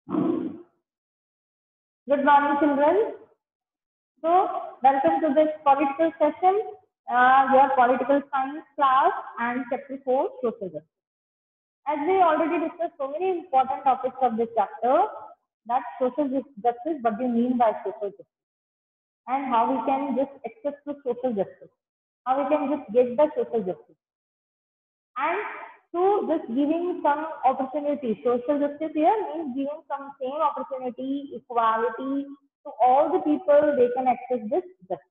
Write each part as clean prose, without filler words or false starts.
Good morning, children. So, welcome to this political session, your political science class and chapter 4, social justice. As we already discussed so many important topics of this chapter, that social justice, what do you mean by social justice? And how we can just access to social justice, how we can just get the social justice. And to just giving some opportunity, social justice here means giving some same opportunity, equality to all the people, they can access this justice.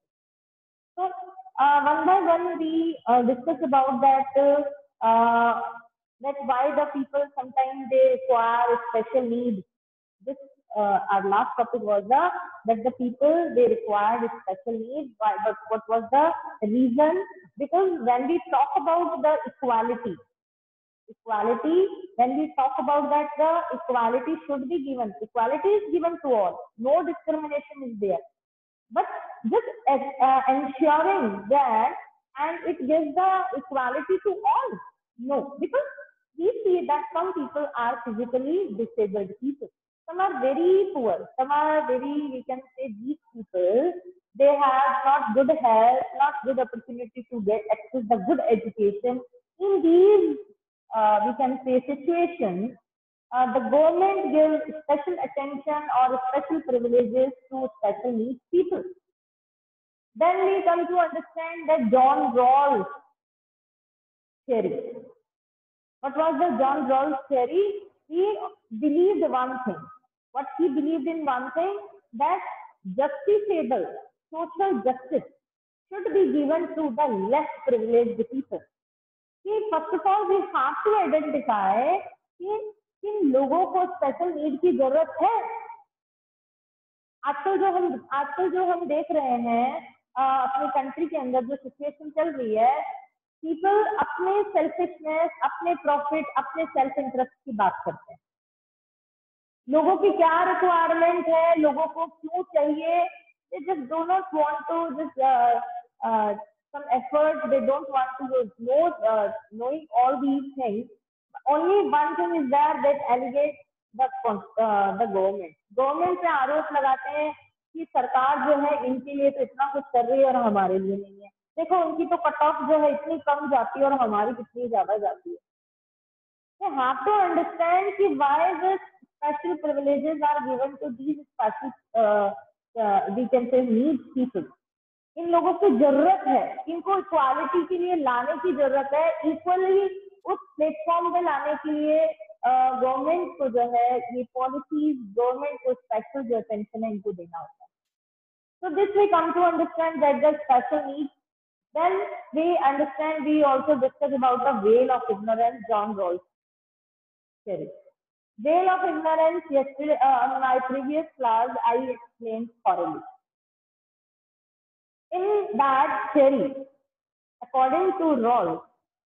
So one by one we discuss about that why the people sometimes they require special needs. This our last topic was that the people they required special needs. Why, but what was the reason? Because when we talk about the equality, when we talk about that the equality should be given. Equality is given to all. No discrimination is there. But just ensuring that and it gives the equality to all. No, because we see that some people are physically disabled people. Some are very poor. Some are very, we can say, weak people. They have not good health, not good opportunity to get access the good education. In these, we can say, situations, the government gives special attention or special privileges to special needs people. Then we come to understand that John Rawls theory. What was the John Rawls theory? He believed one thing. What he believed in one thing, that justiciable social justice should be given to the less privileged people. कि first of all we have to identify कि किन लोगों को special need की जरूरत है. आजकल जो हम देख रहे हैं अपनी कंट्री के अंदर जो सिचुएशन चल रही है, पीपल अपने सेल्फिशनेस, अपने प्रॉफिट, अपने सेल्फ इंटरेस्ट की बात करते हैं. लोगों की क्या रिक्वायरमेंट है, लोगों को क्यों चाहिए, they just do not want to just some effort, they don't want to know knowing all these things. Only one thing is there that alleviates the government पे आरोप लगाते हैं कि सरकार जो है इनके लिए तो इतना कुछ कर रही है और हमारे लिए नहीं है. देखो उनकी तो कट ऑफ जो है इतनी कम जाती है और हमारी कितनी ज्यादा जाती है. You have to understand कि why the special privileges are given to these special we can say needs people. इन लोगों की जरूरत है, इनको इक्वालिटी के लिए लाने की जरूरत है, इक्वली उस प्लेटफॉर्म पे लाने के लिए गवर्नमेंट को जो है ये पॉलिसीज, गवर्नमेंट को स्पेशल जो अटेंशन है इनको देना होता है. So this we come to understand that the special needs. Then we understand, we also discuss about the veil of ignorance, John Rawls theory. Veil of ignorance, yesterday in my previous class I explained thoroughly. In that theory, according to Rawls,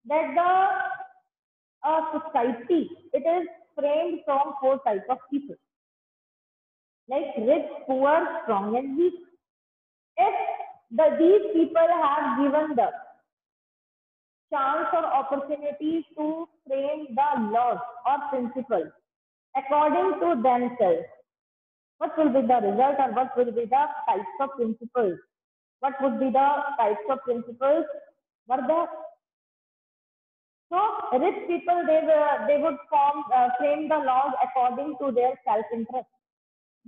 that the society, it is framed from 4 types of people, like rich, poor, strong, and weak. If these people have given the chance or opportunity to frame the laws or principles according to themselves, what will be the result or what will be the types of principles? What would be the types of principles were there? So rich people they would frame the laws according to their self-interest.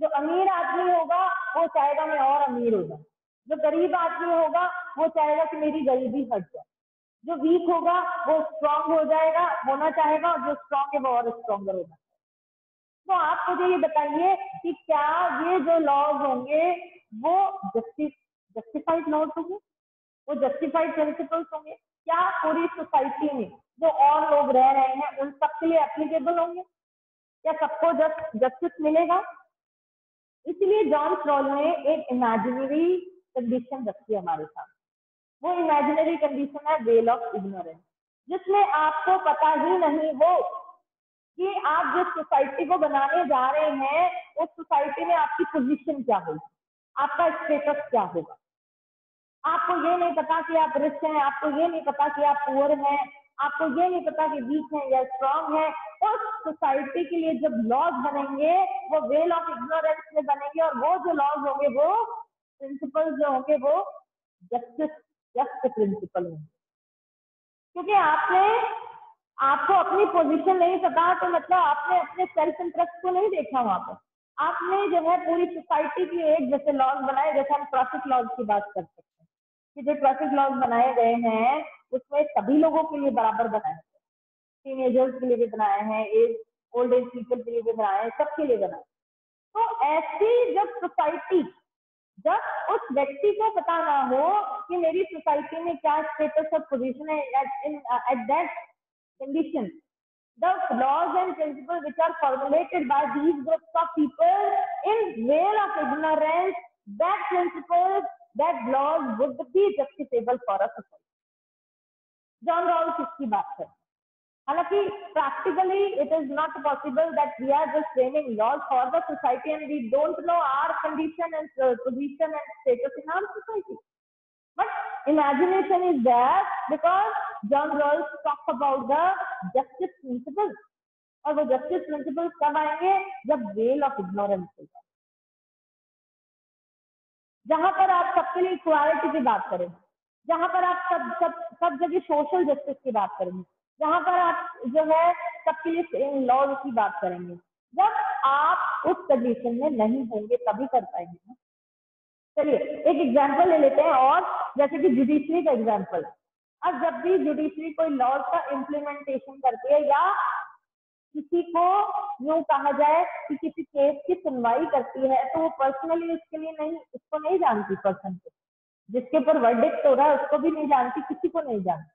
जो अमीर आदमी होगा वो चाहेगा मैं और अमीर हो जाऊं. जो गरीब आदमी होगा वो चाहेगा कि मेरी गरीबी हट जाए. जो वीक होगा वो स्ट्रांग हो जाएगा, होना चाहेगा, और जो स्ट्रांग है वो और स्ट्रॉन्गर होना चाहेगा. तो आप मुझे ये बताइए कि क्या ये जो लॉज होंगे वो जस्टिफाइड लॉज होंगे, वो जस्टिफाइड प्रिंसिपल्स होंगे? क्या पूरी सोसाइटी में जो और लोग रह रहे हैं उन सबके लिए एप्लीकेबल होंगे? क्या सबको जस्टिस मिलेगा? इसलिए जॉन क्रॉल ने एक इमेजिनरी कंडीशन रखी है हमारे साथ. वो इमेजिनरी कंडीशन है वेल ऑफ इग्नोरेंस, जिसमें आपको पता ही नहीं हो कि आप जिस सोसाइटी को बनाने जा रहे हैं उस सोसाइटी में आपकी पोजीशन क्या होगी, आपका स्टेटस क्या होगा. आपको ये नहीं पता कि आप रिच हैं, आपको ये नहीं पता कि आप पुअर हैं, आपको ये नहीं पता कि वीक है या स्ट्रांग है. उस सोसाइटी के लिए जब लॉज बनेंगे वो वेल ऑफ इग्नोरेंस में बनेंगे, और वो जो लॉज होंगे, वो प्रिंसिपल जो होंगे, वो जस्ट प्रिंसिपल होंगे। क्योंकि आपको अपनी पोजीशन नहीं पता, तो मतलब आपने अपने सेल्फ इंटरेस्ट को नहीं देखा वहां पर। आपने जो है पूरी सोसाइटी की एक जैसे लॉज बनाए, जैसे हम ट्रैफिक लॉज की बात कर सकते हैं कि जो ट्रैफिक लॉज बनाए गए हैं उसमें सभी लोगों के लिए बराबर बनाए हैं, टीनेजर्स के लिए भी बनाए हैं, ओल्ड एज पीपल के लिए भी बनाए हैं, सबके लिए बनाए। तो ऐसी जब सोसाइटी, जब उस व्यक्ति को पता ना हो कि मेरी सोसाइटी में क्या स्टेटस और पोजीशन है, at that condition, the laws and principles which are formulated by these groups of people in veil of ignorance, that principles, that laws would be justifiable for a society. John Rawls इसकी बात है। हालांकि practically it is not possible that we are just framing laws for the society and we don't know our condition and position and status in our society, but imagination is there because John Rawls talks about the justice principles, और वो justice principles कब आएंगे, जब well of ignorance होगा, जहां पर आप सबके लिए इक्वालिटी की बात करेंगे, जहां पर आप सब जगह सोशल जस्टिस की बात करेंगे, जहां पर आप जो है सबके लिए सेम लॉज की बात करेंगे। जब आप उस कंडीशन में नहीं होंगे तभी कर पाएंगे ना। चलिए एक एग्जांपल ले लेते हैं, और जैसे कि जुडिशरी का एग्जांपल। अब जब भी जुडिशरी कोई लॉज का इम्प्लीमेंटेशन करती है या किसी को यूं कहा जाए कि किसी केस की सुनवाई करती है, तो वो पर्सनली उसके लिए नहीं, उसको नहीं जानती, पर्सन को जिसके ऊपर वर्डिक्ट हो रहा है उसको भी नहीं जानती, किसी को नहीं जानती।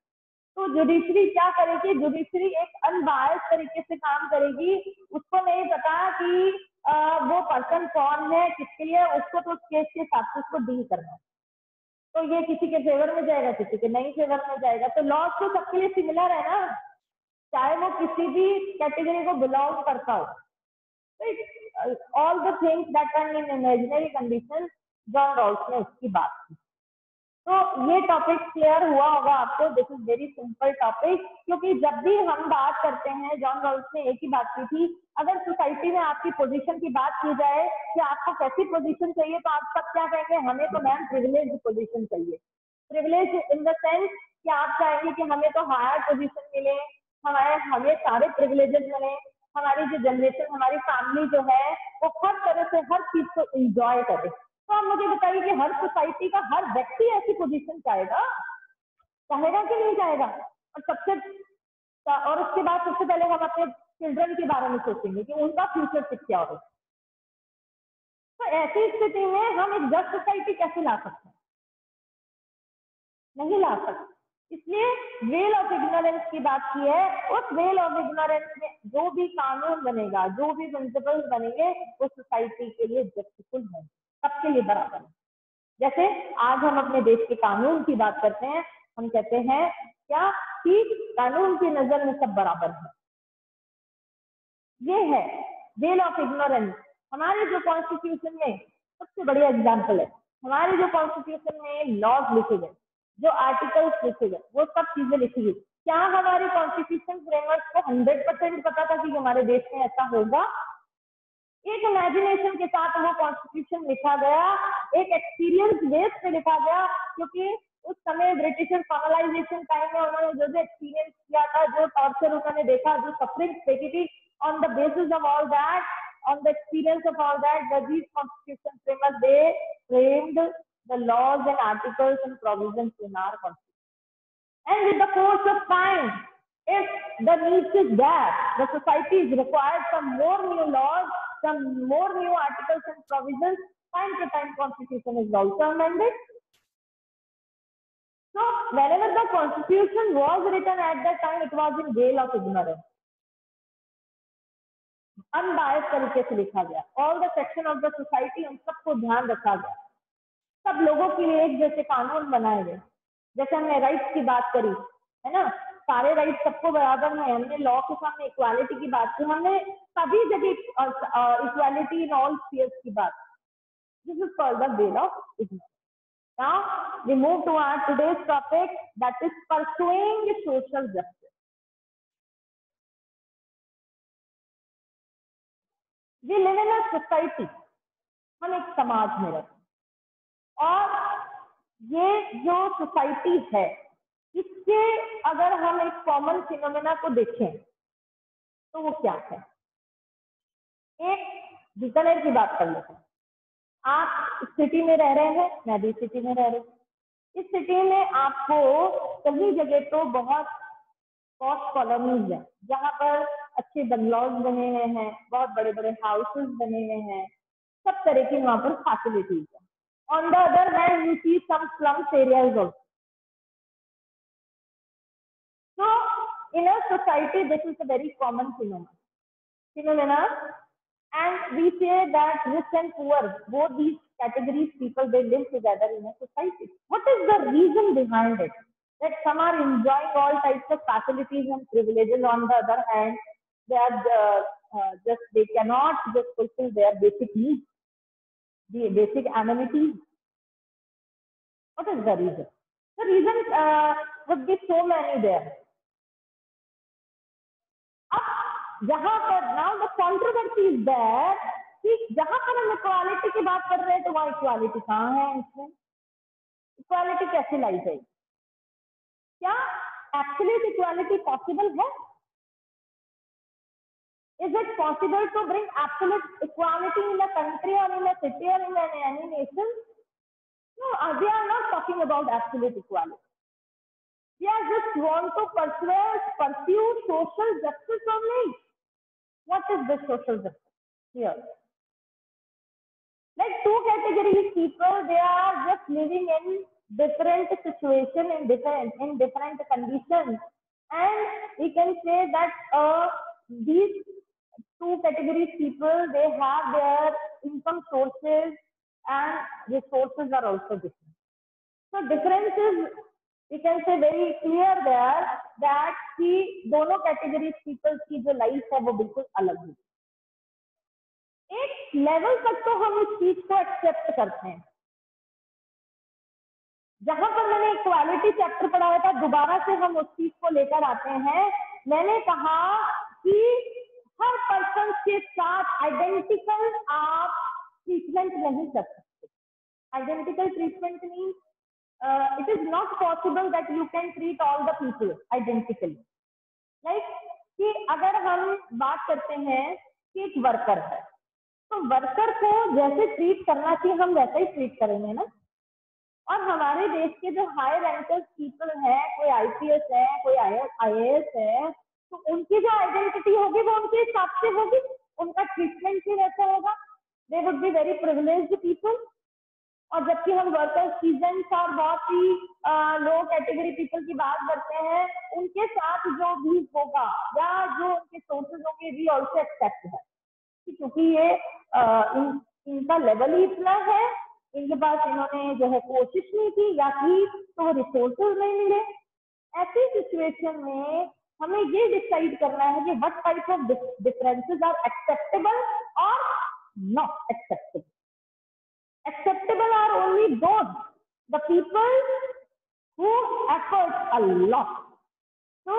तो जुडिशरी क्या करेगी, जुडिशरी एक अनबायस तरीके से काम करेगी। उसको नहीं पता कि वो पर्सन कौन है, किसके लिए, उसको तो उस केस के हिसाब से उसको डील करना है। तो ये किसी के फेवर में जाएगा, किसी के नहीं फेवर में जाएगा। तो लॉज तो सबके लिए सिमिलर है ना, चाहे वो किसी भी कैटेगरी को बिलोंग करता हो। All the things that are in imaginary condition, John Rawls ने उसकी बात की। तो ये टॉपिक क्लियर हुआ होगा आपको। This is very simple topic, क्योंकि जब भी हम बात करते हैं, जॉन रॉल्स ने एक ही बात की थी, अगर सोसाइटी में आपकी पोजीशन की बात की जाए कि आपको कैसी पोजीशन चाहिए, तो आप सब क्या कहेंगे, हमें तो मैम प्रिविलेज पोजीशन चाहिए। प्रिविलेज इन द सेंस कि आप चाहेंगे कि हमें तो हायर पोजीशन मिले, हमें सारे प्रिविलेजेस मिले, हमारी जो जनरेशन, हमारी फैमिली जो है वो हर तरह से हर चीज को एंजॉय करे। तो आप मुझे बताइए कि हर सोसाइटी का हर व्यक्ति ऐसी पोजीशन चाहेगा कि नहीं चाहेगा? और उसके बाद सबसे पहले हम अपने चिल्ड्रन के बारे में सोचेंगे कि उनका फ्यूचर क्या होगा। तो ऐसी स्थिति में हम एक जस्ट सोसाइटी कैसे ला सकते हैं? नहीं ला सकते। इसलिए वेल ऑफ इग्नोरेंस की बात की है। उस वेल ऑफ इग्नोरेंस में जो भी कानून बनेगा, जो भी प्रिंसिपल्स बनेंगे, वो सोसाइटी के लिए जस्टिफुल होंगे, सबके लिए बराबर है। जैसे आज हम अपने देश के कानून की बात करते हैं, हम कहते हैं क्या कि कानून की नजर में सब बराबर है। ये है वेल ऑफ इग्नोरेंस। हमारे जो कॉन्स्टिट्यूशन में सबसे बढ़िया एग्जाम्पल है, हमारे जो कॉन्स्टिट्यूशन में लॉज लिखे गए, जो आर्टिकल्स लिखे गए, वो सब चीजें लिखी गई। क्या हमारे कॉन्स्टिट्यूशन फ्रेमवर्क को 100% पता था कि हमारे देश में ऐसा होगा? एक इमेजिनेशन के साथ वो कॉन्स्टिट्यूशन लिखा गया, एक एक्सपीरियंस बेस पे लिखा गया, क्योंकि उस समय ब्रिटिश कॉलोनाइजेशन टाइम में उन्होंने जो एक्सपीरियंस किया था, जो टॉर्चर उन्होंने देखा, जो सफरिंग देखी थी, on the basis of all that, on the experience of all that, these constitution framers, they framed the laws and articles and provisions in our constitution. And with the course of time, if the need is there, the society is required some more new laws, some more new articles and provisions. Time to time, constitution is also amended. So whenever the constitution was written at that time, it was in veil of ignorance. Unbias तरीके से लिखा गया। All the section of the society, उन सबको ध्यान रखा गया। सब लोगों के लिए एक जैसे कानून बनाए गए। जैसे हमने राइट्स की बात करी है ना, सारे राइट्स सबको बराबर है। हमने लॉ के सामने इक्वालिटी की बात की, हमने सभी जगह इक्वालिटी इन ऑल स्फीयर्स की बात। This is called the veil of ignorance. Now we move to our today's topic, that is pursuing social justice. We live in a society, हम एक समाज में रहते हैं, और ये जो सोसाइटी है इसके अगर हम एक कॉमन फिनोमेना को देखें तो वो क्या है। एक बीकानेर की बात कर लेते हैं। आप सिटी में रह रहे हैं, मैं भी सिटी में रह रही हूँ। इस सिटी में आपको कई जगह तो बहुत पॉश कॉलोनीज है जहाँ पर अच्छे बंगलौज बने हुए हैं, बहुत बड़े बड़े हाउसेस बने हुए हैं, सब तरह की वहां पर फैसिलिटीज है। On the other hand you see some slums areas also. So in a society, this is a very common phenomena, and we say that rich and poor, both these categories people, they live together in a society. What is the reason behind it? That some are enjoying all types of facilities and privileges. On the other hand, they are they cannot just fulfill their basic needs, the basic amenities. What is the reason? The reason would be so many there. अब जहां पर now the controversy is that कि जहां पर हम equality की बात कर रहे हैं तो वहां इक्वालिटी कहाँ है, इसमें इक्वालिटी कैसे लाई जाएगी? क्या एब्सोल्यूट इक्वालिटी पॉसिबल है? Is it possible to bring absolute equality in a country और इन अ सिटी और in any nation? No, we are not talking about absolute equality. We are just want to pursue social justice only. What is this social justice here? Like two categories people, they are just living in different situation, in different conditions, and we can say that these two categories people, they have their income sources and resources are also different. So difference is, we can say very clear there that कि दोनों categories people की जो life है वो बिल्कुल अलग है. एक लेवल तक तो हम इस चीज को एक्सेप्ट करते हैं. जहां पर मैंने इक्वालिटी चैप्टर पढ़ाया था, दोबारा से हम उस चीज को लेकर आते हैं. मैंने कहा कि हर पर्सन के साथ आइडेंटिकल आप ट्रीटमेंट नहीं कर सकते. Identical treatment means it is not possible that you can treat all the people identically. Like कि अगर हम बात करते हैं कि एक वर्कर है तो वर्कर को जैसे ट्रीट करना चाहिए हम वैसा ही ट्रीट करेंगे ना. और हमारे देश के जो हाई रैंकर्स पीपल हैं, कोई आईपीएस है, कोई आईएएस है, तो उनकी जो आइडेंटिटी होगी वो उनके हिसाब से होगी, उनका ट्रीटमेंट भी वैसा होगा. They would be very privileged people. और जबकि हम वर्कर सीजन्स और बहुत ही लो कैटेगरी पीपल की बात करते हैं, उनके साथ जो भी होगा या जो उनके सोर्सेज होंगे वी ऑल्सो एक्सेप्ट है, क्योंकि ये इनका लेवल ही इतना है, इनके पास इन्होंने जो है कोशिश नहीं की या की तो वो रिसोर्सेज नहीं मिले. ऐसी सिचुएशन में हमें ये डिसाइड करना है कि what type of differences are acceptable और not acceptable. Acceptable are only those, the people who effort a lot to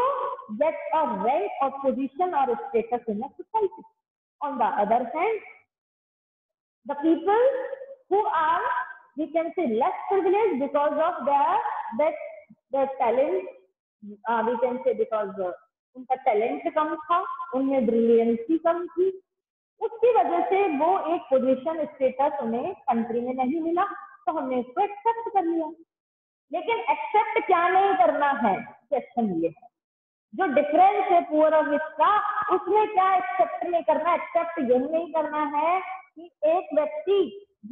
get a rank or position or status in a society. On the other hand, the people who are, we can say, less privileged because of their talent, we can say because उनका talent कम था, उनमें brilliancy कम थी, उसकी वजह से वो एक position status उन्हें कंट्री में नहीं मिला, तो हमने इसको एक्सेप्ट कर लिया. लेकिन एक्सेप्ट क्या नहीं करना है, क्वेश्चन ये है. जो डिफरेंस है पुअर और रिच का, उसमें क्या एक्सेप्ट नहीं करना. एक्सेप्ट यही नहीं करना है कि एक व्यक्ति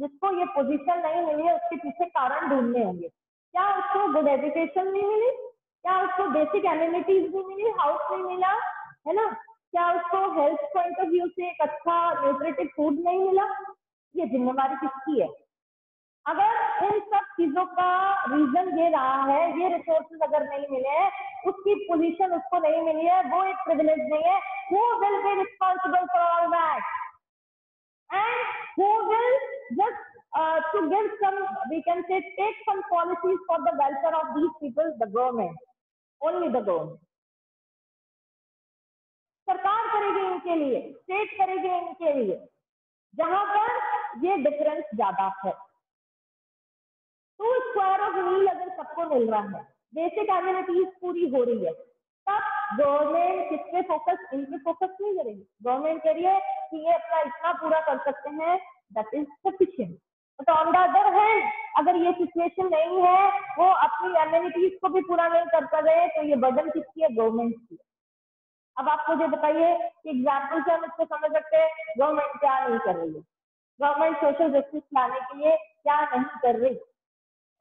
जिसको ये पोजीशन नहीं मिली है उसके पीछे कारण ढूंढने होंगे. क्या उसको गुड एजुकेशन नहीं मिली, क्या उसको बेसिक एमिनिटीज नहीं मिली, हाउस नहीं मिला, है ना, क्या उसको हेल्थ पॉइंट ऑफ व्यू से एक अच्छा न्यूट्रिटिव फूड नहीं मिला, ये जिम्मेवारी किसकी है? अगर इन सब चीजों का रीजन ये रहा है, ये रिसोर्सेज अगर नहीं मिले, उसकी पोजीशन उसको नहीं मिली है, वो एक प्रिविलेज नहीं है, who will be responsible for all that? And who will just to give some, we can say, take some policies for the welfare of these people? The government, only the government. सरकार करेगी इनके लिए, state करेगी इनके लिए. जहां पर ये डिफरेंस ज्यादा है। 2 स्क्वायर ऑफ मील अगर सबको मिल रहा है, बेसिक एमिनिटीज पूरी हो रही है, तब गवर्नमेंट किस पे फोकस, इन पे फोकस नहीं करेगी। गवर्नमेंट कह रही है कि ये अपना इतना पूरा कर सकते हैं, that is sufficient. But on the other hand अगर ये सिचुएशन नहीं है, वो अपनी एमिनिटीज को भी पूरा नहीं कर पा रहे, तो ये बर्डन किसकी है, गवर्नमेंट की। अब आप मुझे बताइए कि एग्जाम्पल से हम इसको समझ सकते हैं गवर्नमेंट क्या नहीं कर रही है। गवर्नमेंट सोशल जस्टिस लाने के लिए क्या नहीं कर रही,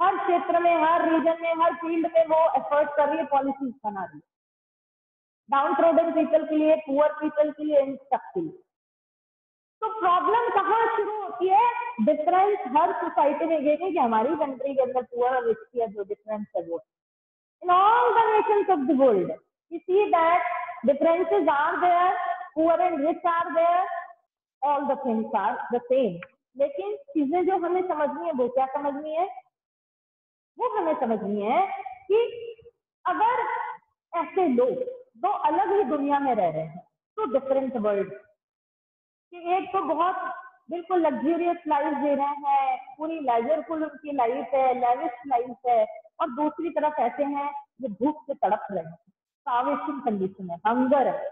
हर क्षेत्र में, हर रीजन में, हर फील्ड में वो एफर्ट कर रही है, पॉलिसीज बना रही है, डाउन ट्रोडन पीपल के लिए, पुअर पीपल के लिए, इन सब के लिए। तो प्रॉब्लम कहाँ शुरू होती है, डिफरेंस हर सोसाइटी में। ये नहीं कि हमारी कंट्री के अंदर पुअर और रिच की जो डिफरेंस है वो, इन all the Nations of the world you see that differences are there, poor and rich are there, all the things are the same। लेकिन चीजें जो हमें समझनी है वो क्या समझनी है, वो हमें समझनी है कि अगर ऐसे लोग दो अलग ही दुनिया में रह रहे हैं, तो डिफरेंट वर्ल्ड कि एक तो बहुत बिल्कुल लग्जूरियस लाइफ जी रहे हैं, पूरी लेजरफुल उनकी लाइफ है, लेविश लाइफ है, और दूसरी तरफ ऐसे हैं जो भूख से तड़प रहे हैं, स्टार्वेशन कंडीशन है, हंगर है,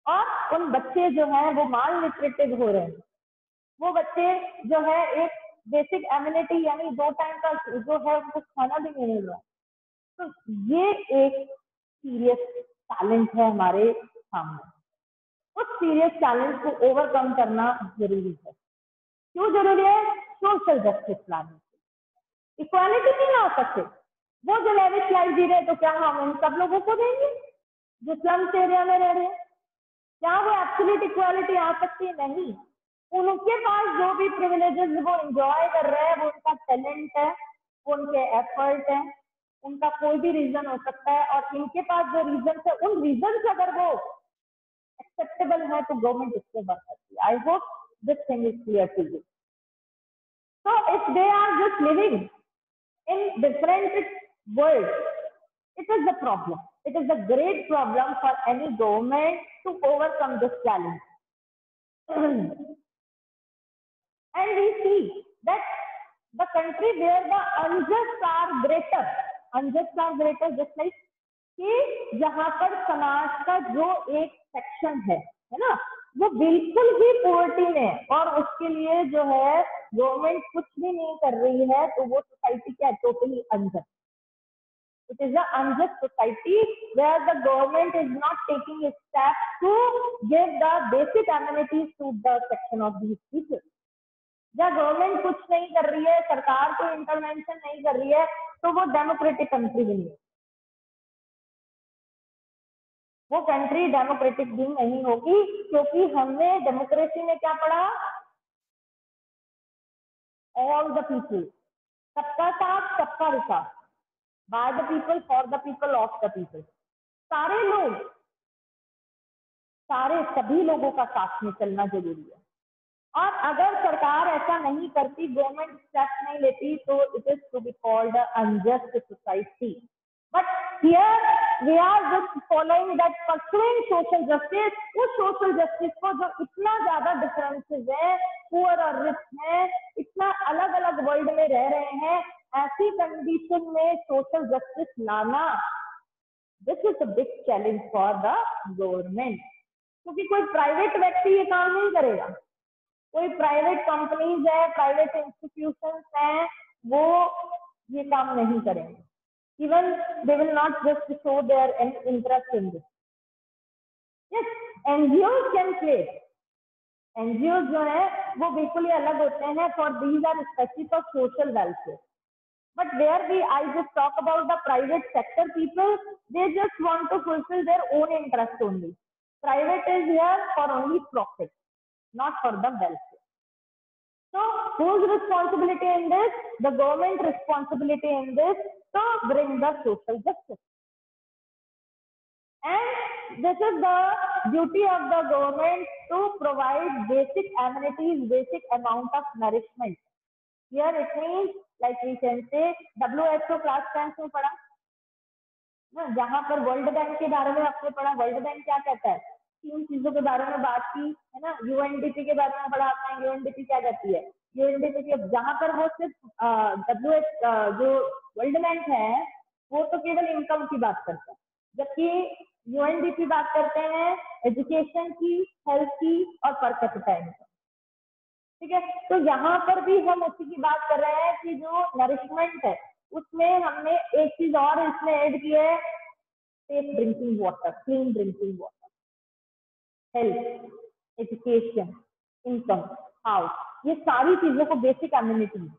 और उन बच्चे जो हैं वो माल न्यूट्रिटिव हो रहे हैं। वो बच्चे जो है एक बेसिक एम्यूनिटी यानी 2 टाइम का जो है उनको खाना भी नहीं मिल रहा। तो ये एक सीरियस चैलेंज है हमारे सामने। उस सीरियस चैलेंज को ओवरकम करना जरूरी है। क्यों जरूरी है, सोशल जस्टिस लाने, इक्वालिटी नहीं ला सकते। वो जो लेविश लाइफ जी रहे तो क्या हम उन सब लोगों को देंगे जो स्लम्स एरिया में रह रहे हैं? क्या वो एब्सोल्यूट इक्वालिटी आ सकती है? नहीं। उनके पास जो भी प्रिविलेजेस वो एंजॉय कर रहे हैं, वो उनका टैलेंट है, वो उनके एफर्ट है, उनका कोई भी रीजन हो सकता है, और इनके पास जो रीजन है उन रीजन से अगर वो एक्सेप्टेबल है तो गवर्नमेंट इससे वर्क करती है। I hope this thing is clear to you. So if they are just living in different worlds, it is the problem. It is a great problem for any government to overcome this challenge. And we see that the country where the unjust are greater, just like कि जहां पर समाज का जो एक section है ना, वो बिल्कुल ही पोवर्टी में, और उसके लिए जो है गवर्नमेंट कुछ भी नहीं कर रही है, तो वो सोसाइटी क्या है, totally unjust. It is an unjust society where the government is not taking a step to give the basic amenities to the section of these people। जब गवर्नमेंट कुछ नहीं कर रही है, सरकार कोई इंटरवेंशन नहीं कर रही है, तो वो डेमोक्रेटिक कंट्री भी नहीं है। वो कंट्री डेमोक्रेटिक भी नहीं होगी, क्योंकि हमने डेमोक्रेसी में क्या पढ़ा, ऑल द पीपल, सबका साथ सबका विकास, by the people for the people of the people. सारे लोग, सारे सभी लोगों का साथ में चलना जरूरी है। और अगर सरकार ऐसा नहीं करती, गवर्नमेंट स्टेप नहीं लेती, तो it is to be called unjust society. But here we are just following that pursuing social justice. उस सोशल जस्टिस को जो इतना ज्यादा डिफरेंसेस है, पुअर और रिच है, इतना अलग अलग वर्ल्ड में रह रहे हैं, ऐसी कंडीशन में सोशल जस्टिस लाना, this is a big challenge for the government. क्योंकि कोई प्राइवेट व्यक्ति ये काम नहीं करेगा, कोई प्राइवेट कंपनीज है, प्राइवेट इंस्टीट्यूशंस हैं, वो ये काम नहीं करेंगे। Even they will not just show their interest in this. Yes, NGO can play. NGO जो है वो बिल्कुल ही अलग होते हैं, for these are specific for social welfare. But where I just talk about the private sector people, they just want to fulfill their own interest only. Private is here for only profit, not for the welfare. So whose responsibility in this? The government responsibility in this to bring the social justice. And this is the duty of the government to provide basic amenities, basic amount of nourishment. Here it means like we can say WHO class 10 में पढ़ा ना, जहां पर world bank के बारे में आपने पढ़ा। वर्ल्ड बैंक क्या कहता है, तीन चीजों के बारे में बात की है ना। यूएनडीपी के बारे में पढ़ा आपने। यूएनडीपी क्या कहती है? यूएनडीपी जहां पर वो सिर्फ डब्ल्यूएच जो वर्ल्ड बैंक है वो तो केवल इनकम की बात करता है, जबकि यूएनडीपी बात करते हैं एजुकेशन की, हेल्थ की और पर कैपिटा इनकम। ठीक है, तो यहाँ पर भी हम उसी की बात कर रहे हैं कि जो नरिशमेंट है उसमें हमने एक चीज और इसमें ऐड की है, safe drinking water, clean drinking water, health, education, income, house, ये सारी चीजों को बेसिक एम्यूनिटी है।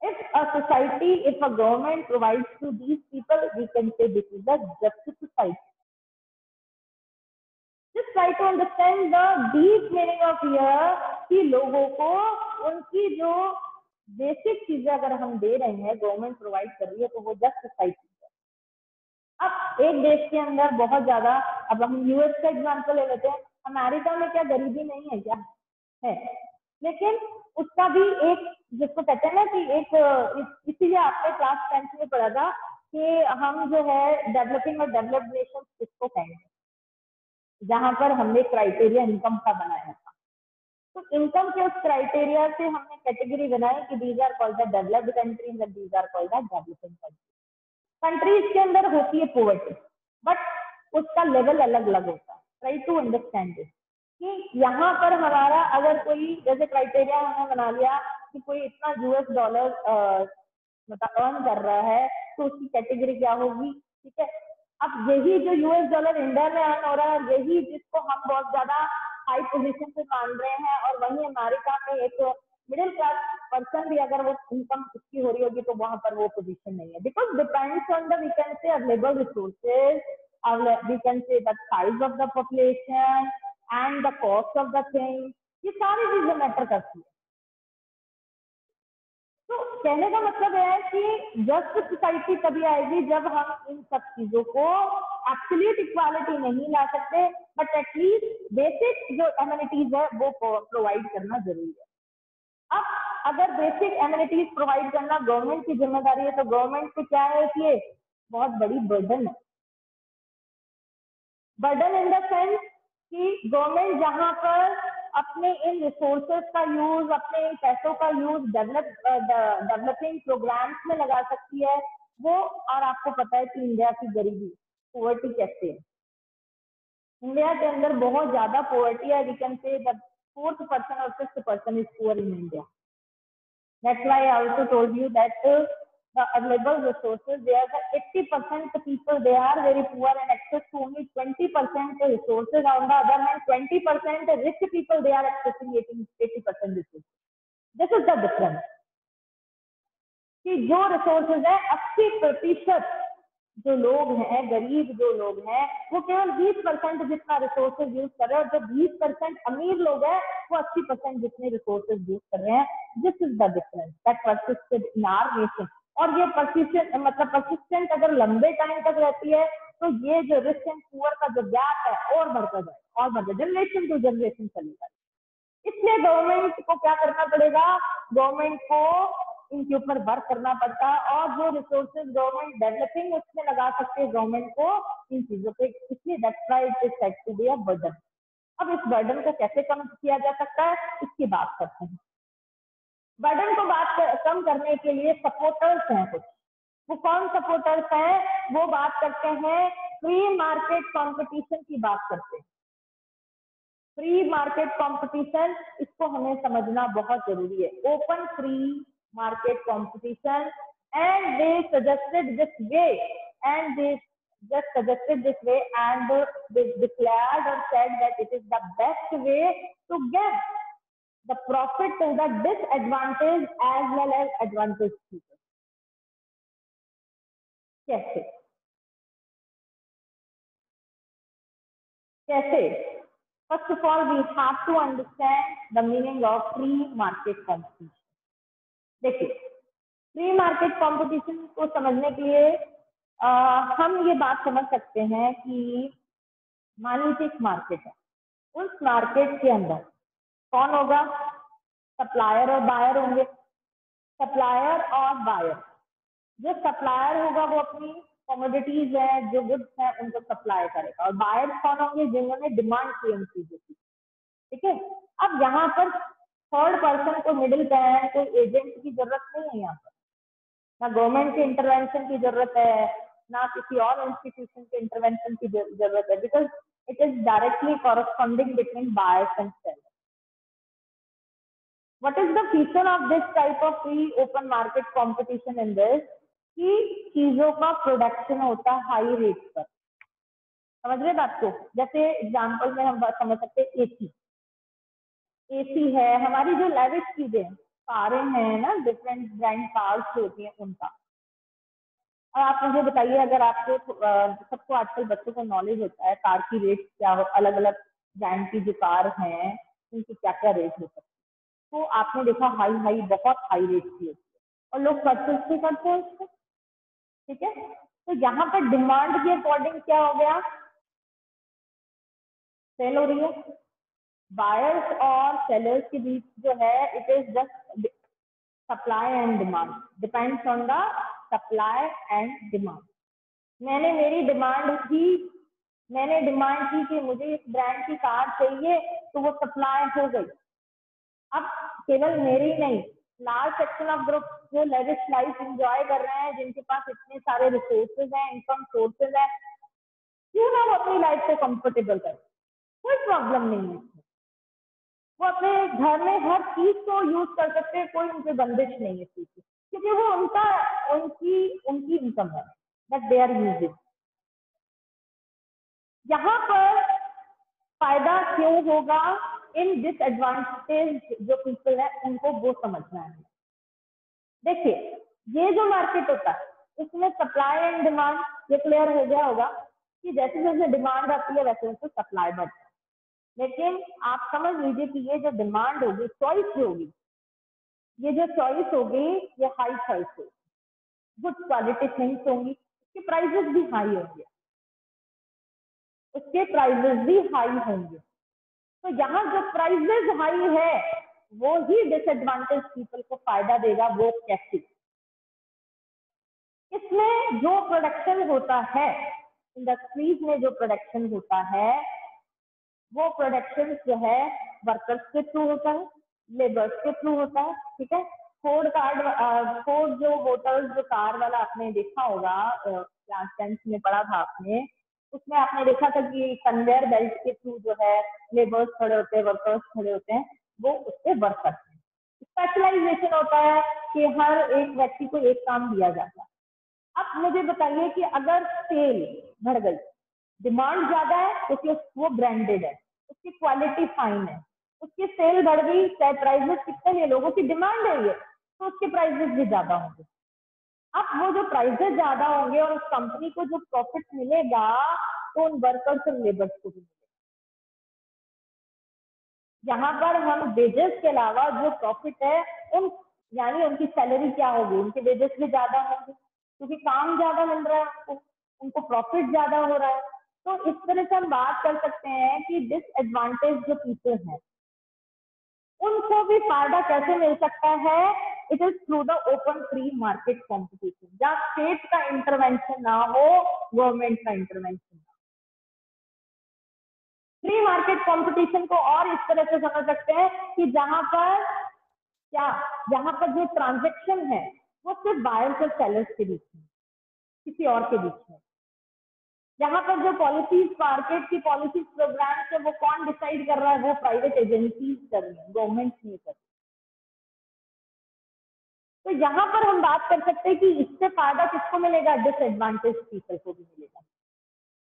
If a society, if a government provides to these people, we can say this is the just society. Just try to understand the deep meaning of here कि लोगों को उनकी जो बेसिक चीजें अगर हम दे रहे हैं, गवर्नमेंट प्रोवाइड कर रही है, तो वो जस्ट सोसाइटी है। अब एक देश के अंदर बहुत ज्यादा, अब हम यूएस का एग्जाम्पल ले लेते हैं। अमेरिका में क्या गरीबी नहीं है? क्या है, लेकिन उसका भी एक, जिसको कहते हैं ना कि एक, इसीलिए आपने क्लास 10th में पढ़ा था कि हम जो है डेवलपिंग और डेवलप्ड नेशन किसको कहेंगे, जहां पर हमने क्राइटेरिया इनकम का बनाया था। तो इनकम के उस क्राइटेरिया से हमने कैटेगरी बनाई कि these are called the developed countries and these are called the developing countries. Countries के अंदर होती है पॉवर्टी, बट उसका लेवल अलग अलग होता है। ट्राई टू अंडरस्टैंड दिस कि यहाँ पर हमारा अगर कोई जैसे क्राइटेरिया हमने बना लिया कि कोई इतना यूएस डॉलर मतलब अर्न कर रहा है, तो उसकी कैटेगरी क्या होगी? ठीक है, अब यही जो यूएस डॉलर इंडिया में अर्न हो रहा है, यही जिसको हम बहुत ज्यादा हाई पोजीशन पे मान रहे हैं, और वहीं अमेरिका में एक मिडिल क्लास पर्सन भी अगर वो इनकम उसकी हो रही होगी तो वहां पर वो पोजीशन नहीं है। Because depends on the, we can say available resources, we can say the size of the population and the cost of the thing, ये सारी चीजें मैटर करती है। तो कहने का मतलब है कि जस्ट सोसाइटी तभी आएगी जब हम इन सब चीजों को एब्सोल्यूट इक्वालिटी नहीं ला सकते, बट एटलीस्ट बेसिक जो एमिनिटीज है वो प्रोवाइड करना जरूरी है। अब अगर बेसिक एमिनिटीज प्रोवाइड करना गवर्नमेंट की जिम्मेदारी है, तो गवर्नमेंट को क्या है कि ये बहुत बड़ी बर्डन है। बर्डन इन द सेंस कि गवर्नमेंट जहां पर अपने इन रिसोर्सेज का यूज, अपने इन पैसों का यूज डेवलपिंग प्रोग्राम्स में लगा सकती है वो। और आपको पता है कि इंडिया की गरीबी, पॉवर्टी कैसे है। इंडिया के अंदर बहुत ज्यादा पॉवर्टी है। We can say the 4th person or 5th person is poor in India. That's why I also told you that the available resources, they are the 80% people, they are very poor and access to only 20% resources. On the other hand, 20% rich people, they are accessing 80% resources. This is the difference. कि जो resources है 80% जो लोग हैं, गरीब जो लोग हैं, वो केवल 20% जितना रिसोर्सेज यूज कर रहे हैं, और जो 20% अमीर लोग हैं वो 80% जितने रिसोर्सेज यूज कर रहे हैं। This is the difference that persisted in our nation. और ये परसिस्टेंट मतलब परसिस्टेंट अगर लंबे टाइम तक रहती है तो ये जो रिच एंड पुअर का जो गैप है और बढ़ता जाए, और बढ़ता, जनरेशन टू जनरेशन चलेगा। इसलिए गवर्नमेंट को क्या करना पड़ेगा? गवर्नमेंट को इनके ऊपर वर्क करना पड़ता है, और जो रिसोर्सेज गवर्नमेंट डेवलपिंग उसमें लगा सकते हैं गवर्नमेंट को इन चीजों पे। इसलिए that's why it is said to be a burden. अब इस बर्डन को कैसे कम किया जा सकता है, इसकी बात करते हैं। बर्डन को कम करने के लिए सपोर्टर्स हैं कुछ। वो कौन सपोर्टर्स हैं? वो बात करते हैं फ्री मार्केट कंपटीशन की बात करते हैं। फ्री मार्केट कंपटीशन, इसको हमें समझना बहुत जरूरी है। Open free market competition, and they suggested this way, and they just suggested this way, and they declared or said that it is the best way to get the profit to the disadvantage as well as advantage people. कैसे कैसे? First of all, we have to understand the meaning of free market competition. देखिए, free market competition को समझने के लिए हम ये बात समझ सकते हैं कि मान लीजिए एक मार्केट है, उस मार्केट के अंदर कौन होगा? सप्लायर और बायर होंगे। सप्लायर और बायर, जो सप्लायर होगा वो अपनी कमोडिटीज है, जो गुड्स है, उनको सप्लाई करेगा। और बायर्स कौन होंगे? जिन्होंने डिमांड की उन चीजों की। ठीक है। अब यहाँ पर थर्ड पर्सन को, मिडिल मैन, कोई एजेंट की जरूरत नहीं है। यहाँ पर ना गवर्नमेंट के इंटरवेंशन की जरूरत है, ना किसी और इंस्टीट्यूशन के इंटरवेंशन की जरूरत है, because it is directly corresponding between buyers and sellers. What is the feature of this type of free open market competition in this? कि चीजों का प्रोडक्शन होता है हाई रेट पर। समझ रहे बात को? जैसे एग्जांपल में हम बात समझ सकते हैं, एसी है, हमारी जो लेविश चीजें, कारें हैं ना, डिफरेंट ब्रांड कार्स होती हैं उनका। अब आप मुझे बताइए, अगर आपको सबको आजकल बच्चों को नॉलेज होता है कार की रेट क्या हो, अलग अलग ब्रांड की जो कार हैं उनकी क्या क्या रेट हो सकती है, तो आपने देखा हाई बहुत हाई रेट की होती है और लोग परचेज भी करते हैं उसको। ठीक है। तो यहाँ पर डिमांड के अकॉर्डिंग क्या हो गया? सेल हो रही है। बायर्स और सेलर्स के बीच जो है, it is just supply and demand, depends on the supply and demand. मैंने डिमांड की कि मुझे इस ब्रांड की कार चाहिए, तो वो सप्लाई हो गई। अब केवल मेरी नहीं, लार्ज सेक्शन ऑफ ग्रुप जो लेविश लाइफ एंजॉय कर रहे हैं, जिनके पास इतने सारे रिसोर्सेज हैं, इनकम सोर्सेज है, क्यों ना वो अपनी लाइफ को कंफर्टेबल करें, कोई प्रॉब्लम नहीं है। वो अपने घर में हर चीज को यूज कर सकते हैं, कोई उनके बंदिश नहीं है चीज की, क्योंकि वो उनकी इनकम है दैट दे आर यूजिंग। यहाँ पर फायदा क्यों होगा? इन डिसएडवांटेज जो पीपल है उनको वो समझना है। देखिए, ये जो मार्केट होता है इसमें सप्लाई एंड डिमांड, ये क्लियर हो गया होगा कि जैसे जैसे डिमांड आती है वैसे वैसे सप्लाई बढ़ता है। लेकिन आप समझ लीजिए कि ये जो डिमांड होगी, चॉइस होगी, ये जो चॉइस होगी ये हाई चॉइस होगी, गुड क्वालिटी थिंग्स होंगी, उसके प्राइजेस भी हाई होंगे, तो यहाँ जो प्राइजेस हाई है वो ही डिसएडवांटेज पीपल को फायदा देगा। वो कैसे? इसमें जो प्रोडक्शन होता है, इंडस्ट्रीज में जो प्रोडक्शन होता है, वो प्रोडक्शन जो है वर्कर्स के थ्रू होता है, लेबर्स के थ्रू होता है। ठीक है। फोर्ड जो वोटर्स जो कार वाला आपने देखा होगा, क्लास 10th में पढ़ा था आपने, उसमें आपने देखा था कि कन्वेयर बेल्ट के थ्रू जो है लेबर्स खड़े होते हैं, वर्कर्स खड़े होते हैं, वो उससे वर्क करते हैं। स्पेशलाइजेशन होता है कि हर एक व्यक्ति को एक काम दिया जाता है। अब मुझे बताइए कि अगर सेल बढ़ गई, डिमांड ज्यादा है क्योंकि वो ब्रांडेड है, उसकी क्वालिटी फाइन है, उसकी सेल बढ़ गई, चाहे प्राइसेस कितने लिए, लोगों की डिमांड है ये, तो उसके प्राइसेस भी ज्यादा होंगे। अब वो जो प्राइसेस ज्यादा होंगे और उस कंपनी को जो प्रॉफिट मिलेगा, तो उन वर्कर्स और लेबर्स को भी मिलेगा। यहाँ पर हम वेजेस के अलावा जो प्रॉफिट है, यानी उनकी सैलरी क्या होगी, उनके वेजेस भी ज्यादा होंगे क्योंकि काम ज्यादा मिल रहा है उनको प्रॉफिट ज्यादा हो रहा है। तो इस तरह से हम बात कर सकते हैं कि डिसएडवांटेज जो पीपल हैं उनको भी फायदा कैसे मिल सकता है? It is through the open free market competition, जहाँ स्टेट का इंटरवेंशन ना हो, गवर्नमेंट का इंटरवेंशन ना हो। फ्री मार्केट कंपटीशन को और इस तरह से समझ सकते हैं कि जहां पर जो ट्रांजैक्शन है वो सिर्फ बायर्स और सेलर्स के बीच में, किसी और के बीच में। यहाँ पर जो पॉलिसीज, मार्केट की पॉलिसीज, प्रोग्राम है, वो कौन डिसाइड कर रहा है? वो प्राइवेट एजेंसीज कर रही है, गवर्नमेंट नहीं कर रही। तो यहाँ पर हम बात कर सकते हैं कि इससे फायदा किसको मिलेगा? डिसएडवांटेज पीपल को भी मिलेगा।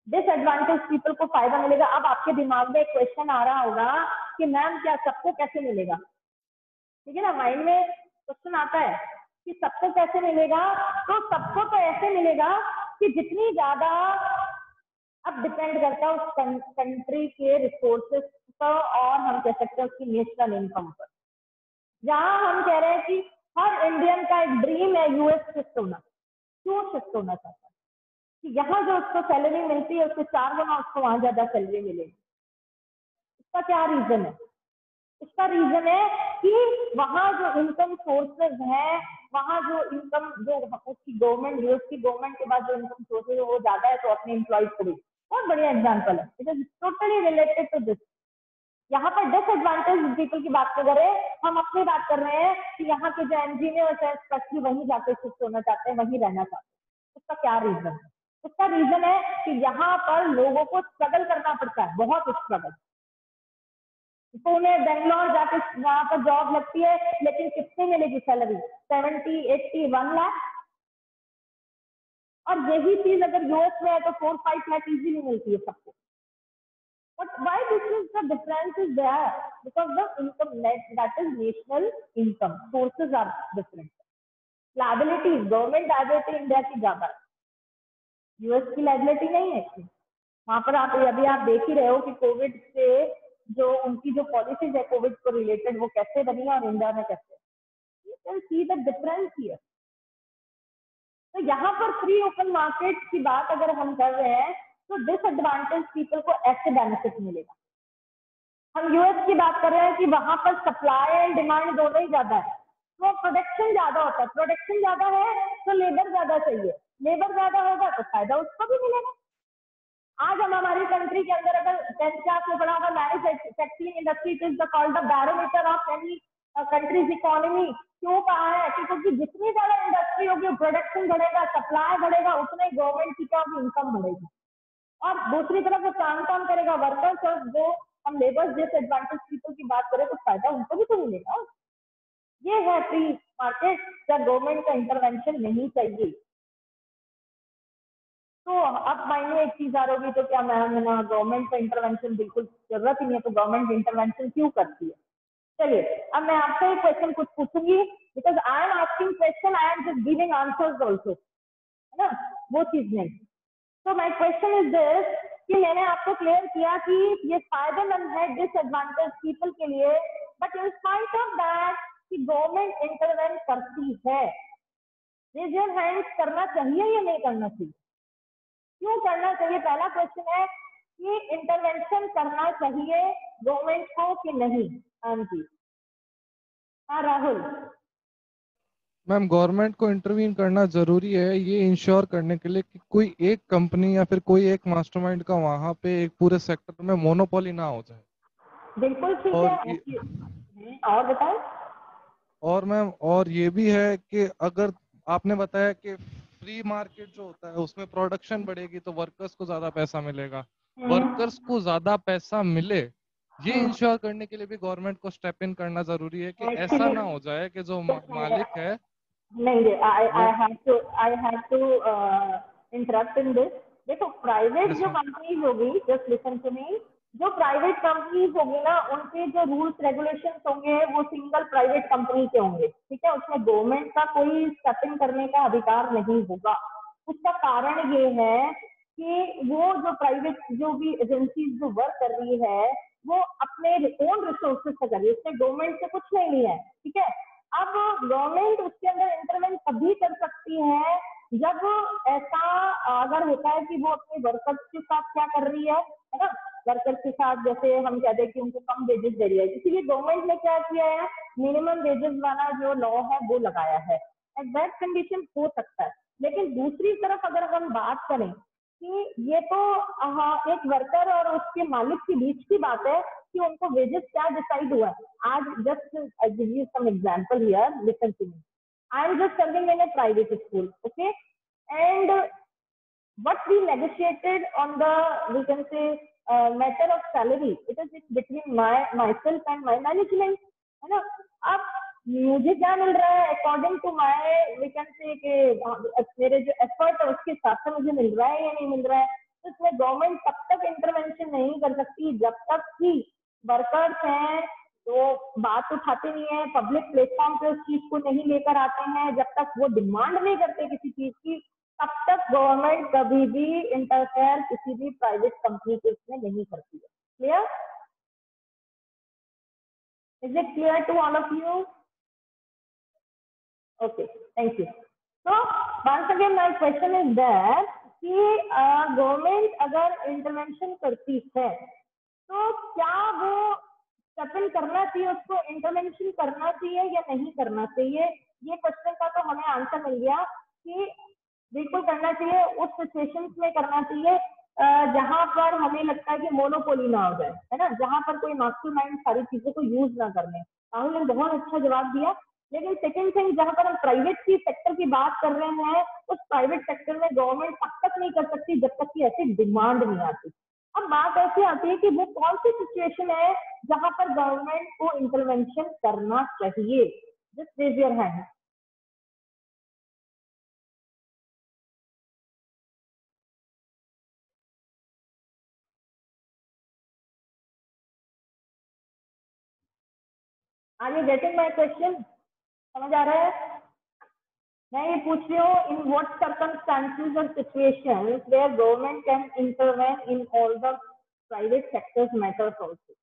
डिसएडवांटेज पीपल को फायदा मिलेगा। अब आपके दिमाग में एक क्वेश्चन आ रहा होगा कि मैम क्या सबको कैसे मिलेगा? ठीक है ना, माइंड में क्वेश्चन आता है कि सबको कैसे मिलेगा। तो सबको तो ऐसे मिलेगा कि जितनी ज्यादा, अब डिपेंड करता है उस कंट्री के रिसोर्सेस पर और हम कह सकते हैं उसकी नेशनल इनकम पर। जहां हम कह रहे हैं कि हर इंडियन का एक ड्रीम है यूएस शिफ्ट होना, क्यों शिफ्ट होना चाहता है? कि यहाँ जो उसको सैलरी मिलती है उससे 4 गुना उसको वहां ज्यादा सैलरी मिलेगी। इसका क्या रीजन है? इसका रीजन है कि वहां जो इनकम सोर्सेज हैं वहाँ जो इनकम जो उसकी गवर्नमेंट, यूएस की गवर्नमेंट के बाद जो इनकम सोर्स है वो ज्यादा है, तो अपने एम्प्लॉयज को भी, बहुत बढ़िया एग्जाम्पल है। It is totally related to this. यहाँ पर डिसएडवांटेज पीपल की बात नहीं कर रहे, हम अपनी बात कर रहे हैं कि यहाँ के जो इंजीनियर्स हैं स्पेशली वहीं जाके शिफ्ट होना चाहते हैं, वहीं रहना चाहते हैं। उसका क्या रीजन है? उसका रीजन है कि यहाँ पर लोगों को स्ट्रगल करना पड़ता है, बहुत स्ट्रगल। पुणे बेंगलोर जाके वहां पर जॉब लगती है, लेकिन कितनी मिलेगी सैलरी? 70, 80, 1 लाख। और यही चीज अगर यूएस में है तो 4-5 लाख इजीली मिलती है सबको। But why this is the difference is there? Because the income net, that is national income, sources are different. Liabilities, government liability India की ज्यादा है, यूएस की लाइबिलिटी नहीं है। वहां पर आप अभी आप देख ही रहे हो कि कोविड से जो उनकी जो पॉलिसीज है कोविड को रिलेटेड वो कैसे बनी है और इंडिया में कैसे। You can see the difference here. तो यहाँ पर फ्री ओपन मार्केट की बात अगर हम कर रहे हैं तो डिसएडवांटेज पीपल को ऐसे बेनिफिट मिलेगा। हम यूएस की बात कर रहे हैं कि वहां पर सप्लाई एंड डिमांड दोनों ही ज्यादा है, तो प्रोडक्शन ज्यादा होता है। प्रोडक्शन ज्यादा है तो लेबर ज्यादा चाहिए, लेबर ज्यादा होगा तो फायदा उसको भी मिलेगा। आज हम हमारी कंट्री के अंदर अगर 10th क्लास में पढ़ा होगा manufacturing industry is the called the barometer of any countries economy. क्यों कहा है? क्योंकि जितनी ज्यादा इंडस्ट्री होगी प्रोडक्शन बढ़ेगा, सप्लाई बढ़ेगा, उतना ही गवर्नमेंट की क्या होगी? इनकम बढ़ेगी। और दूसरी तरफ जो काम करेगा वर्कर्स और जो हम लेबर्स डिसएडवांटेज पीपल की बात करें तो फायदा उनको भी तो मिलेगा। ये है फ्री मार्केट जब गवर्नमेंट का इंटरवेंशन नहीं चाहिए। तो अब मायने एक चीज आ रही तो क्या मैम गवर्नमेंट का इंटरवेंशन बिल्कुल जरूरत ही नहीं है, तो गवर्नमेंट इंटरवेंशन क्यों करती है? चलिए अब मैं आपसे एक क्वेश्चन कुछ पूछूंगी, because I am asking question, I am just giving answers also, है ना, वो चीज नहीं। तो माय क्वेश्चन इज दिस कि मैंने आपको क्लियर किया कि ये फायदेमंद है डिसएडवांटेज पीपल के लिए, but in spite of that कि गवर्नमेंट इंटरवेंट करती है, रेज योर हैंड्स, करना चाहिए या नहीं करना चाहिए? क्यों करना चाहिए? पहला क्वेश्चन है कि इंटरवेंशन करना चाहिए गवर्नमेंट को कि नहीं? हाँ जी, हाँ राहुल। मैम गवर्नमेंट को इंटरवीन करना जरूरी है ये इंश्योर करने के लिए कि कोई एक कंपनी या फिर कोई एक मास्टरमाइंड का वहां पे एक पूरे सेक्टर में मोनोपोली ना हो जाए। बिल्कुल ठीक और है। ये और बताओ। और मैम और ये भी है कि अगर आपने बताया कि फ्री मार्केट जो होता है उसमें प्रोडक्शन बढ़ेगी तो वर्कर्स को ज्यादा पैसा मिलेगा। वर्कर्स को ज्यादा पैसा मिले ये इंश्योर करने के लिए भी गवर्नमेंट को स्टेप इन करना जरूरी है कि ऐसा एक्चुअली ना हो जाए कि जो मालिक है नहीं, वो। I have to interrupt in this. देखो प्राइवेट यस जो मैम। कंपनीज होगी, जस्ट लिसन टू मी, जो प्राइवेट कंपनीज होगी ना उनके जो रूल्स रेगुलेशन होंगे वो सिंगल प्राइवेट कंपनी के होंगे, ठीक है, उसमें गवर्नमेंट का कोई स्टेप इन करने का अधिकार नहीं होगा। उसका कारण ये है कि वो जो प्राइवेट जो भी एजेंसीज जो वर्क कर रही है वो अपने ओन रिसोर्सेज से कर रही है, उसने गवर्नमेंट से कुछ नहीं लिया है, ठीक है। अब गवर्नमेंट उसके अंदर इंटरवेंट तभी कर सकती है जब ऐसा अगर होता है कि वो अपने वर्कर्स के साथ क्या कर रही है ना, वर्कर्स के साथ जैसे हम कह दें कि उनको कम वेजेस दे रही है, इसीलिए गवर्नमेंट ने क्या किया है, मिनिमम वेजेस वाला जो लॉ है वो लगाया है। एट दैट कंडीशन हो सकता है। लेकिन दूसरी तरफ अगर हम बात करें कि ये तो एक वर्कर और उसके मालिक के बीच की बात है कि उनको वेजेस क्या डिसाइड हुआ है। आज just I give you some example here, listen to me. I am just serving in a private school, okay, and what we negotiated on the, we can say, matter of salary, it is in between myself and my management, है ना। अब मुझे क्या मिल रहा है according to my, we can say कि मेरे जो एफर्ट है उसके हिसाब से मुझे मिल रहा है या नहीं मिल रहा है। तो इसमें गवर्नमेंट तब तक इंटरवेंशन नहीं कर सकती जब तक कि वर्कर्स हैं तो बात उठाते नहीं है, पब्लिक प्लेटफॉर्म पे उस चीज को नहीं लेकर आते हैं, जब तक वो डिमांड नहीं करते किसी चीज की, तब तक गवर्नमेंट कभी भी इंटरफेयर किसी भी प्राइवेट कंपनी के इसमें नहीं करती है। Clear? Is it clear to all of you? Okay, thank you. तो once again my question is that कि गवर्नमेंट अगर इंटरवेंशन करती है तो क्या वो स्टेप इन करना चाहिए, उसको इंटरवेंशन करना चाहिए या नहीं करना चाहिए? ये क्वेश्चन का तो हमें आंसर मिल गया कि बिल्कुल करना चाहिए, उस सिचुएशंस में करना चाहिए जहां पर हमें लगता है कि मोनोपोली ना हो जाए, है ना, जहां पर कोई मास्टरमाइंड सारी चीजों को यूज ना कर ले। राहुल ने बहुत अच्छा जवाब दिया। लेकिन सेकंड थिंग, जहां पर हम प्राइवेट की सेक्टर की बात कर रहे हैं, उस प्राइवेट सेक्टर में गवर्नमेंट तब तक नहीं कर सकती जब तक कि ऐसी डिमांड नहीं आती। अब बात ऐसी आती है कि वो कौन सी सिचुएशन है जहां पर गवर्नमेंट को इंटरवेंशन करना चाहिए। Just raise your hand. Are you getting my question? समझ आ रहा है? मैं ये पूछ रही हूँ, इन व्हाट सर्कमस्टांसेस और situations where government can intervene in all the private sectors matters also.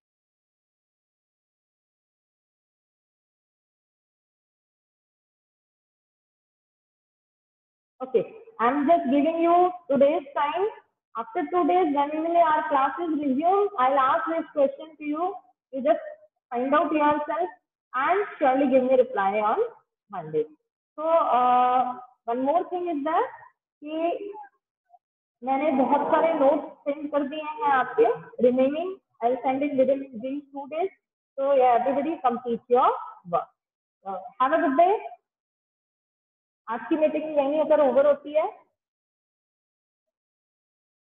Okay, I'm just giving you today's time. After 2 days, when our class is resumed, I'll ask this question to you. You just find out yourself and surely give me reply on Monday. So one more thing is that कि मैंने बहुत सारे notes send कर दिए हैं आपके। Remaining I will send it with in these 2 days. So yeah, everybody complete your work. Have a good day. आज की मीटिंग यहीं अगर ओवर होती है